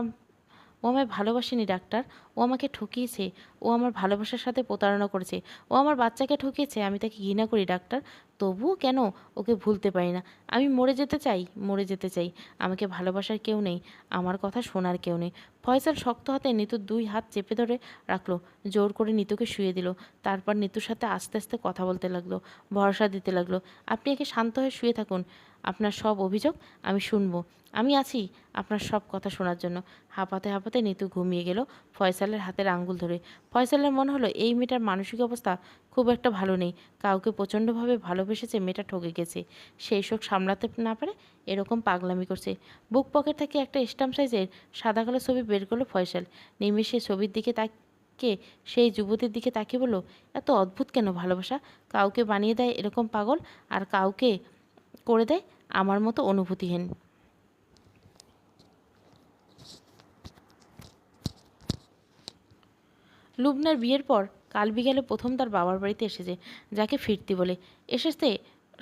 ও আমায় ভালোবাসেনি ডাক্তার, ও আমাকে ঠকিয়েছে, ও আমার ভালোবাসার সাথে প্রতারণা করেছে, ও আমার বাচ্চাকে ঠকিয়েছে, আমি তাকে ঘৃণা করি ডাক্তার, তবুও কেন ওকে ভুলতে পারি না। আমি মরে যেতে চাই, মরে যেতে চাই। আমাকে ভালোবাসার কেউ নেই, আমার কথা শোনার কেউ নেই। ফয়সাল শক্ত হাতে নিতুর 2 হাত চেপে ধরে রাখলো, জোর করে নিতুকে শুয়ে দিল। তারপর নিতুর সাথে আস্তে আস্তে কথা বলতে লাগলো, ভরসা দিতে লাগলো। আপনি একে শান্ত হয়ে শুয়ে থাকুন, আপনার সব অভিযোগ আমি শুনবো, আমি আছি আপনার সব কথা শোনার জন্য। হাঁপাতে হাঁপাতে নিতু ঘুমিয়ে গেল ফয়সালের হাতের আঙ্গুল ধরে। ফয়সালের মনে হলো এই মেয়েটার মানসিক অবস্থা খুব একটা ভালো নেই, কাউকে প্রচণ্ডভাবে ভালোবেসেছে, মেয়েটা ঠকে গেছে, সেই শোক সামলাতে না পারে এরকম পাগলামি করছে। বুক পকেট থেকে একটা স্ট্যাম্প সাইজের সাদা কালো ছবি বের করলো ফয়সাল। নিমেষে ছবির দিকে তাকে সেই যুবতীর দিকে তাকিয়ে বলল, এত অদ্ভুত কেন ভালোবাসা? কাউকে বানিয়ে দেয় এরকম পাগল, আর কাউকে করে দেয় আমার মতো অনুভূতিহীন। লুবনার বিয়ের পর কাল বিকেলে প্রথম তার বাবার বাড়িতে এসেছে, যাকে ফিরতি বলে। এসেছে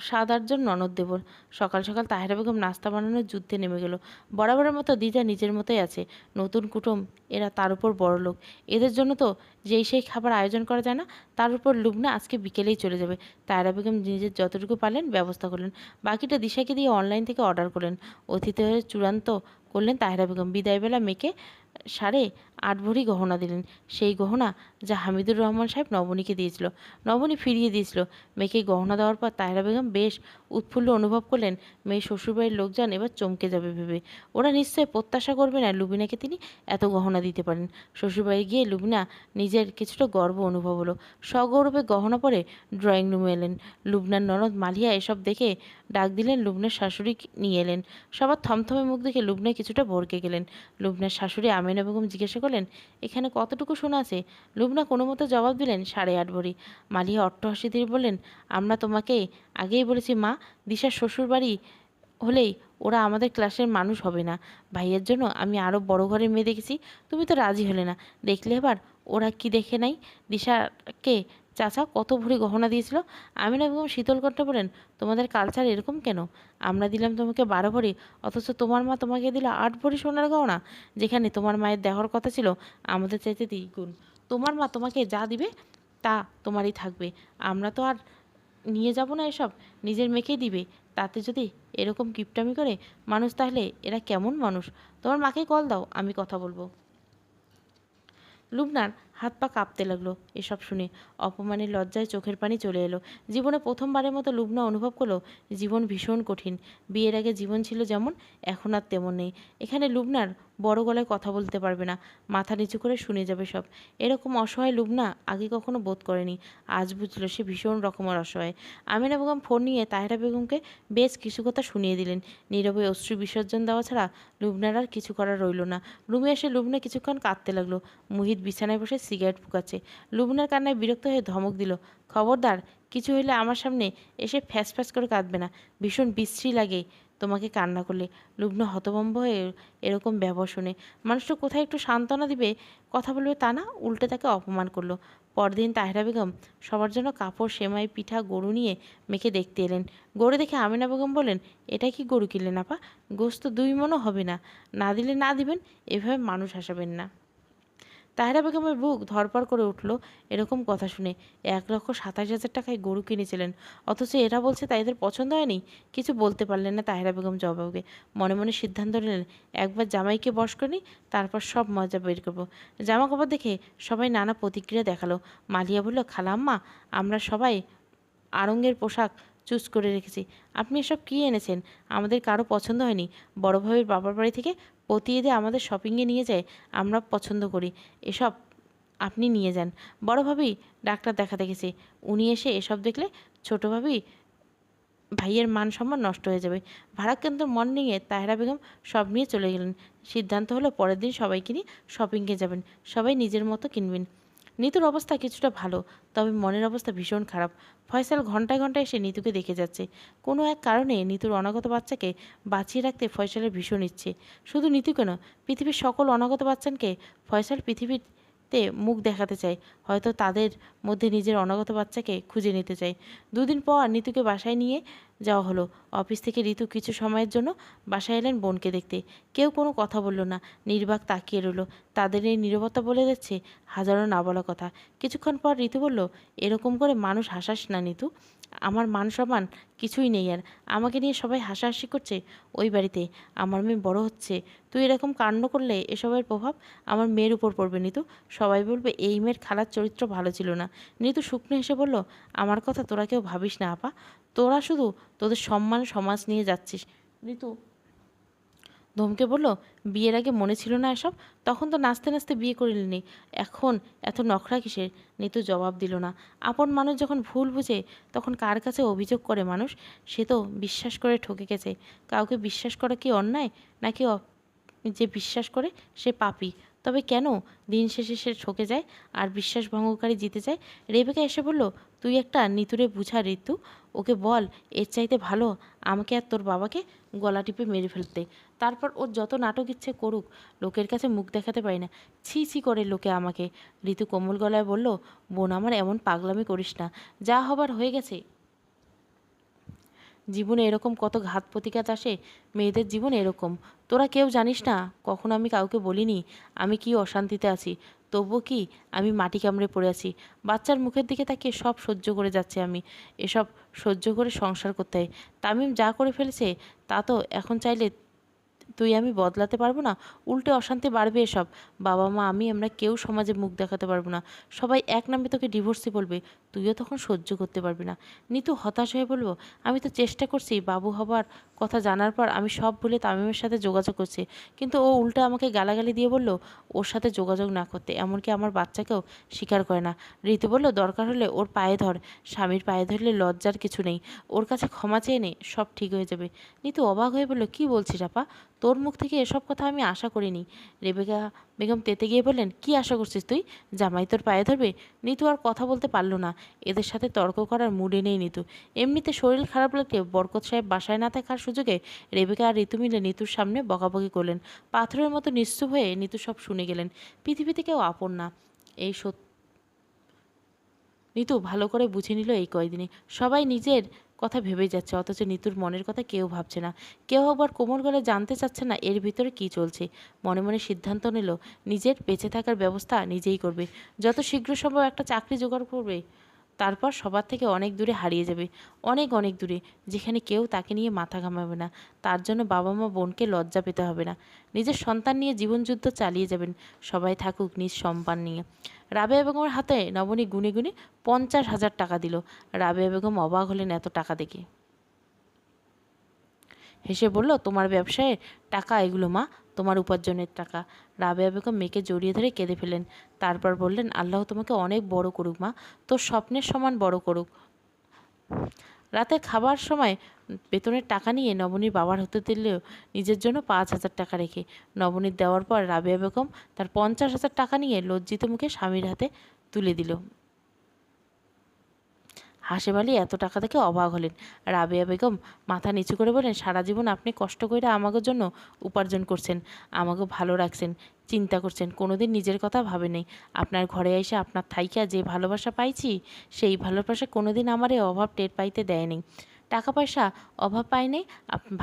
7-8 জন ননদ দেবর। সকাল সকাল তাহেরা বেগম নাস্তা বানানোর যুদ্ধে নেমে গেল। বরাবরের মতো দিদা নিজের মতোই আছে, নতুন কুটুম এরা, তার উপর বড় লোক, এদের জন্য তো যেই সেই খাবার আয়োজন করা যায় না। তার উপর লুবনা আজকে বিকেলেই চলে যাবে। তাহেরা বেগম নিজের যতটুকু পারলেন ব্যবস্থা করলেন, বাকিটা দিশাকে দিয়ে অনলাইন থেকে অর্ডার করলেন। অতিথিদের চূড়ান্ত করলেন তাহেরা বেগম। বিদায়বেলা মেয়েকে 8.5 ভরি গহনা দিলেন, সেই গহনা যা হামিদুর রহমান সাহেব নবনীকে দিয়েছিল। নবনী ফিরিয়ে দিয়েছিল। মেয়েকে গহনা দেওয়ার পর তাহেরা বেগম বেশ উৎফুল্ল অনুভব করলেন। মেয়ে শ্বশুরবাড়ির লোকজন এবার চমকে যাবে ভেবে। ওরা নিশ্চয় প্রত্যাশা করবে না লুবিনাকে তিনি এত গহনা দিতে পারেন। শ্বশুরবাড়ি গিয়ে লুবিনা নিজের কিছুটা গর্ব অনুভব হলো। সগৌরবে গহনা পরে ড্রয়িং রুমে এলেন। লুবনার ননদ মালিয়া এসব দেখে ডাক দিলেন, লুবনার শাশুড়ি নিয়ে এলেন। সবার থমথমে মুখ দেখে লুবনা কিছুটা ভড়কে গেলেন। লুবনার শাশুড়ি আমিনা বেগম জিজ্ঞাসা করলেন, এখানে কতটুকু সোনা আছে? লুবনা কোনো মতো জবাব দিলেন, 8.5 ভরি। মালিয়া অট্টহাসি দিয়ে বললেন, আমরা তোমাকে আগেই বলেছি মা, দিশার শ্বশুর বাড়ি হলেই ওরা আমাদের ক্লাসের মানুষ হবে না। ভাইয়ের জন্য আমি আরও বড় ঘরের মেয়ে দেখেছি, তুমি তো রাজি হলে না। দেখলে এবার ওরা কি দেখে নাই, দিশাকে চাচা কত ভরি গহনা দিয়েছিল। আমিনা বেগম শীতল কণ্ঠে বলেন, তোমাদের কালচার এরকম কেন? আমরা দিলাম তোমাকে 12 ভরি, অথচ তোমার মা তোমাকে দিল 8 ভরি সোনার গহনা, যেখানে তোমার মায়ের দেওয়ার কথা ছিল আমাদের চাইতে 3 গুণ। তোমার মা তোমাকে যা দিবে তা তোমারই থাকবে, আমরা তো আর নিয়ে যাব না এসব, নিজের মেয়েকেই দিবে। তাতে যদি এরকম কিপটামি করে মানুষ, তাহলে এরা কেমন মানুষ? তোমার মাকে কল দাও, আমি কথা বলবো। লুবনার হাত পা কাঁপতে লাগলো এসব শুনে। অপমানের লজ্জায় চোখের পানি চলে এলো। জীবনে প্রথমবারের মতো লুবনা অনুভব করলো জীবন ভীষণ কঠিন। বিয়ের আগে জীবন ছিল যেমন, এখন আর তেমন নেই। এখানে লুবনার বড় গলায় কথা বলতে পারবে না, মাথা নিচু করে শুনে যাবে সব। এরকম অসহায় লুবনা আগে কখনো বোধ করেনি। আজ বুঝলো সে ভীষণ রকমের অসহায়। আমিনা বেগম ফোন নিয়ে তাহেরা বেগমকে বেশ কিছু কথা শুনিয়ে দিলেন। নীরবে অশ্রু বিসর্জন দেওয়া ছাড়া লুবনার আর কিছু করার রইল না। রুমে এসে লুবনা কিছুক্ষণ কাঁদতে লাগলো। মুহিত বিছানায় বসে সিগারেট ফুঁকাচ্ছে। লুবনার কান্নায় বিরক্ত হয়ে ধমক দিল, খবরদার, কিছু হলে আমার সামনে এসে ফ্যাস ফ্যাস করে কাঁদবে না, ভীষণ বিশ্রী লাগে তোমাকে কান্না করলে। লুবনা হতভম্ব হয়ে এরকম ব্যবহার শুনে। মানুষটা কোথায় একটু সান্ত্বনা দিবে, কথা বলবে তা না, উল্টে তাকে অপমান করলো। পরদিন তাহেরা বেগম সবার জন্য কাপড়, সেমাই, পিঠা, গরু নিয়ে মেয়েকে দেখতে এলেন। গরু দেখে আমিনা বেগম বলেন, এটা কি গরু কিনলেন আপা? গোস্ত 2 মণও হবে না, না দিলে না দিবেন, এভাবে মানুষ হাসাবেন না। তাহেরা বেগমের বুক ধরপড় করে উঠল এরকম কথা শুনে। 1,27,000 টাকায় গরু কিনেছিলেন, অথচ এরা বলছে তাদের পছন্দ হয়নি। কিছু বলতে পারলেন না তাহেরা বেগম জবাবে। মনে মনে সিদ্ধান্ত নিলেন, একবার জামাইকে বশ করি, তারপর সব মজা বের করবো। জামা কাপড় দেখে সবাই নানা প্রতিক্রিয়া দেখালো। মালিয়া বলল, খালাম্মা, আমরা সবাই আড়ঙের পোশাক চুজ করে রেখেছি। আপনি এসব কী এনেছেন? আমাদের কারো পছন্দ হয়নি। বড় ভাবির বাবার বাড়ি থেকে প্রতি ঈদে আমাদের শপিংয়ে নিয়ে যায়, আমরা পছন্দ করি। এসব আপনি নিয়ে যান। বড় ভাবি ডাক্তার দেখাতে গেছে, উনি এসে এসব দেখলে ছোটো ভাবি ভাইয়ের মান সম্মান নষ্ট হয়ে যাবে। ভারাক্রান্ত মন নিয়ে তাহেরা বেগম সব নিয়ে চলে গেলেন। সিদ্ধান্ত হলো পরের দিন সবাইকে নিয়ে শপিংয়ে যাবেন, সবাই নিজের মতো কিনবেন। নিতুর অবস্থা কিছুটা ভালো, তবে মনের অবস্থা ভীষণ খারাপ। ফয়সাল ঘন্টায় ঘন্টায় এসে নিতুকে দেখে যাচ্ছে। কোনো এক কারণে নিতুর অনাগত বাচ্চাকে বাঁচিয়ে রাখতে ফয়সালের ভীষণ ইচ্ছে। শুধু নিতু কেন, পৃথিবীর সকল অনাগত বাচ্চাকে ফয়সাল পৃথিবীতে মুখ দেখাতে চায়। হয়তো তাদের মধ্যে নিজের অনাগত বাচ্চাকে খুঁজে নিতে চায়। দুদিন পর নিতুকে বাসায় নিয়ে যাওয়া হলো। অফিস থেকে ঋতু কিছু সময়ের জন্য বাসায় এলেন বোনকে দেখতে। কেউ কোনো কথা বলল না, নির্বাক তাকিয়ে রইল। তাদের এই নীরবতা বলে যাচ্ছে হাজারো না বলা কথা। কিছুক্ষণ পর ঋতু বলল, এরকম করে মানুষ হাসাস না নিতু, আমার মান সম্মান কিছুই নেই আর। আমাকে নিয়ে সবাই হাসাহাসি করছে ওই বাড়িতে, আমার মেয়ে বড় হচ্ছে। তুই এরকম কাণ্ড করলে এসবের প্রভাব আমার মেয়ের উপর পড়বে নিতু। সবাই বলবে এই মেয়ের খালার চরিত্র ভালো ছিল না। নিতু শুকনো হেসে বলল, আমার কথা তোরা কেউ ভাবিস না আপা, তোরা শুধু তোদের সম্মান সমাজ নিয়ে যাচ্ছিস। ঋতু ধমকে বলল, বিয়ের আগে মনে ছিল না এসব? তখন তো নাচতে নাচতে বিয়ে করিনি, এখন এত নখরা কিসের? নিতু জবাব দিল না। আপন মানুষ যখন ভুল বুঝে তখন কার কাছে অভিযোগ করে মানুষ? সে তো বিশ্বাস করে ঠকে গেছে। কাউকে বিশ্বাস করা কি অন্যায়? নাকি যে বিশ্বাস করে সে পাপী? তবে কেন দিন শেষে সে ঠকে যায় আর বিশ্বাস ভঙ্গকারী জিতে যায়? রেবেকা এসে বলল, তুই একটা নিতুরে বুঝা ঋতু, ওকে বল এর চাইতে ভালো আমাকে আর তোর বাবাকে গলা টিপে মেরে ফেলতে। তারপর ওর যত নাটক ইচ্ছে করুক, লোকের কাছে মুখ দেখাতে পারি না, ছি ছি করে লোকে আমাকে। ঋতু কোমল গলায় বলল, বোন আমার, এমন পাগলামি করিস না, যা হবার হয়ে গেছে। জীবনে এরকম কত ঘাত প্রতিঘাত আসে, মেয়েদের জীবন এরকম। তোরা কেউ জানিস না, কখনো আমি কাউকে বলিনি আমি কি অশান্তিতে আছি। তবুও কি আমি মাটি কামড়ে পড়ে আছি। বাচ্চার মুখের দিকে তাকিয়ে সব সহ্য করে যাচ্ছে আমি। এসব সহ্য করে সংসার করতে হয়। তামিম যা করে ফেলেছে তা তো এখন চাইলে তুই আমি বদলাতে পারবো না, উল্টে অশান্তি বাড়বে এসব। বাবা মা আমি আমরা কেউ সমাজে মুখ দেখাতে পারবো না, সবাই এক নামে তোকে ডিভোর্সই বলবে, তুইও তখন সহ্য করতে পারবি না। নিতু হতাশ হয়ে বলবো, আমি তো চেষ্টা করছি, বাবু হবার কথা জানার পর আমি সব ভুলে তামিমের সাথে যোগাযোগ করছি, কিন্তু ও উল্টে আমাকে গালাগালি দিয়ে বলল ওর সাথে যোগাযোগ না করতে, এমনকি আমার বাচ্চাকেও স্বীকার করে না। ঋতু বলল, দরকার হলে ওর পায়ে ধর, স্বামীর পায়ে ধরলে লজ্জার কিছু নেই, ওর কাছে ক্ষমা চেয়ে নে, সব ঠিক হয়ে যাবে। নিতু অবাক হয়ে বলল, কী বলছিস আপা, তোর মুখ থেকে এসব কথা আমি আশা করিনি। রেবেকা বেগম তেতে গিয়ে বললেন, কি আশা করছিস তুই, জামাই তোর পায়ে ধরবে? নিতু আর কথা বলতে পারল না। এদের সাথে তর্ক করার মুডে নেই নিতু। এমনিতে শরীর খারাপ লাগলে বরকত সাহেব বাসায় না থাকার সুযোগে রেবেকা আর ঋতু মিলে নিতুর সামনে বকাবকি করলেন। পাথরের মতো নিশ্চুপ হয়ে নিতু সব শুনে গেলেন। পৃথিবীতে কেউ আপন না, এই সত্য নিতু ভালো করে বুঝে নিল। এই কয়দিনে সবাই নিজের কথা ভেবে যাচ্ছে, অথচ নিতুর মনের কথা কেউ ভাবছে না। কেউ আবার কোমল গলায় জানতে চাচ্ছে না এর ভিতরে কি চলছে। মনে মনে সিদ্ধান্ত নিল নিজের বেঁচে থাকার ব্যবস্থা নিজেই করবে। যত শীঘ্র সম্ভব একটা চাকরি জোগাড় করবে, তারপর সবার থেকে অনেক দূরে হারিয়ে যাবে, অনেক অনেক দূরে, যেখানে কেউ তাকে নিয়ে মাথা ঘামাবে না। তার জন্য বাবা মা বোনকে লজ্জা পেতে হবে না। নিজের সন্তান নিয়ে জীবনযুদ্ধ চালিয়ে যাবেন, সবাই থাকুক নিজ সম্মান নিয়ে। রাবেয়া বেগমের হাতে নবনী গুনে গুনে 50,000 টাকা দিল। রাবেয়া বেগম অবাক হলেন এত টাকা দেখে। হেসে বলল, তোমার ব্যবসায় টাকা এগুলো মা, তোমার উপার্জনের টাকা। রাবেয়া বেগম মেয়েকে জড়িয়ে ধরে কেঁদে ফেলেন। তারপর বললেন, আল্লাহ তোমাকে অনেক বড় করুক মা, তোর স্বপ্নের সমান বড় করুক। রাতে খাবার সময় বেতনের টাকা নিয়ে নবনীর বাবার হতে দিলেও নিজের জন্য 5,000 টাকা রেখে, নবনীর দেওয়ার পর রাবেয়া বেগম তার 50,000 টাকা নিয়ে লজ্জিত মুখে স্বামীর হাতে তুলে দিল। হাসেম আলী এত টাকা দেখে অবাক হলেন। রাবেয়া বেগম মাথা নিচু করে বলেন, সারা জীবন আপনি কষ্ট করে আমাকে জন্য উপার্জন করছেন, আমাকে ভালো রাখছেন, চিন্তা করছেন, কোনোদিন নিজের কথা ভাবেনি। আপনার ঘরে এসে আপনার থাইকা যে ভালোবাসা পাইছি, সেই ভালোবাসা কোনোদিন আমার এই অভাব টের পাইতে দেয়নি। টাকা পয়সা অভাব পায় নাই,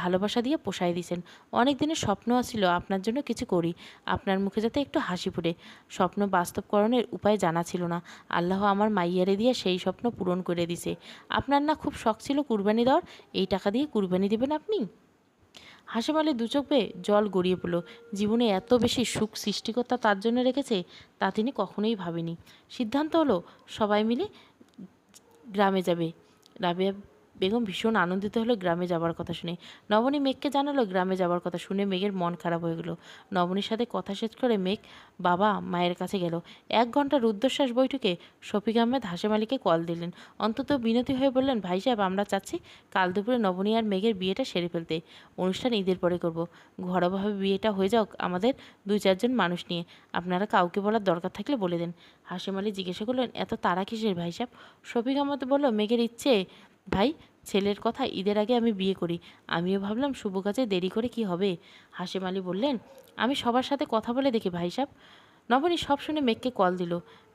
ভালোবাসা দিয়ে পোষায় দিয়েছেন। অনেক দিনের স্বপ্ন ছিল আপনার জন্য কিছু করি, আপনার মুখে যাতে একটু হাসি ফোটে। স্বপ্ন বাস্তবকরণের উপায় জানা ছিল না, আল্লাহ আমার মাইয়ারে দিয়ে সেই স্বপ্ন পূরণ করে দিছে। আপনার না খুব শখ ছিল কুরবানি দেওয়ার, এই টাকা দিয়ে কুরবানি দেবেন আপনি? হাসিম আলীর দু চোখ বেয়ে জল গড়িয়ে পড়ল। জীবনে এত বেশি সুখ সৃষ্টিকর্তা তার জন্য রেখেছে তা তিনি কখনোই ভাবেনি। সিদ্ধান্ত হলো সবাই মিলে গ্রামে যাবে। রাবেয়া বেগম ভীষণ আনন্দিত হলো গ্রামে যাবার কথা শুনে। নবনী মেঘকে জানালো গ্রামে যাবার কথা শুনে মেঘের মন খারাপ হয়ে গেল। নবনীর সাথে কথা শেষ করে মেঘ বাবা মায়ের কাছে গেল। 1 ঘন্টা রুদ্ধশ্বাস বৈঠকে শফিক আহমেদ হাশেম আলীকে কল দিলেন। অন্তত বিনতি হয়ে বললেন, ভাই সাহেব, আমরা চাচ্ছি কাল দুপুরে নবনী আর মেঘের বিয়েটা সেরে ফেলতে। অনুষ্ঠান ঈদের পরে করব। ঘরোয়াভাবে বিয়েটা হয়ে যাক আমাদের 2-4 জন মানুষ নিয়ে। আপনারা কাউকে বলার দরকার থাকলে বলে দেন। হাশেম আলী জিজ্ঞাসা করলেন, এত তাড়া কিসের ভাই সাহেব? শফিক আহমদ বলল, মেঘের ইচ্ছে ভাই, ছেলের কথা ঈদের আগে আমি বিয়ে করি। আমিও ভাবলাম শুভ কাজে দেরি করে কি হবে। হাশেম আলী বললেন, আমি সবার সাথে কথা বলে দেখি ভাই সাহেব। নবনী সব শুনে মেঘকে কল দিল।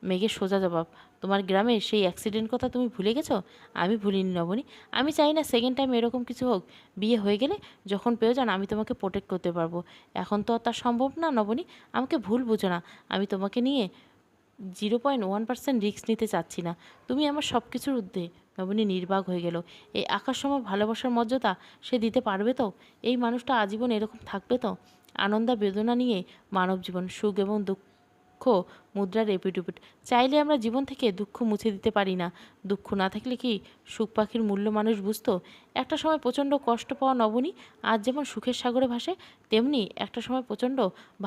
মেঘের সোজা জবাব, তোমার গ্রামে সেই অ্যাক্সিডেন্ট কথা তুমি ভুলে গেছো? আমি ভুলিনি নবনী, আমি চাই না সেকেন্ড টাইম এরকম কিছু হোক। বিয়ে হয়ে গেলে যখন প্রয়োজন আমি তোমাকে প্রোটেক্ট করতে পারবো। এখন তো আর তা সম্ভব না নবনী, আমাকে ভুল বুঝো না। আমি তোমাকে নিয়ে 0.1% রিস্ক নিতে চাচ্ছি না। তুমি আমার সব কিছুর ঊর্ধ্বে। নবনী নির্বাক হয়ে গেল। এই আকাশসম ভালোবাসার মর্যাদা সে দিতে পারবে তো? এই মানুষটা আজীবন এরকম থাকবে তো? আনন্দ বেদনা নিয়ে মানব জীবন, সুখ এবং দুঃখ মুদ্রার এপিট-ওপিট। চাইলে আমরা জীবন থেকে দুঃখ মুছে দিতে পারি না। দুঃখ না থাকলে কি সুখ পাখির মূল্য মানুষ বুঝতো? একটা সময় প্রচণ্ড কষ্ট পাওয়া নবনী আজ যেমন সুখের সাগরে ভাসে, তেমনি একটা সময় প্রচণ্ড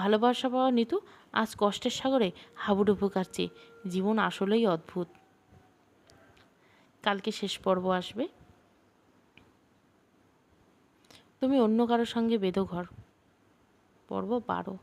ভালোবাসা পাওয়া নিতু আজ কষ্টের সাগরে হাবুডুবু কাটছে। জীবন আসলেই অদ্ভুত। কালকে শেষ পর্ব আসবে। তুমি অন্য কারোর সঙ্গে বেঁধো ঘর, পর্ব 12।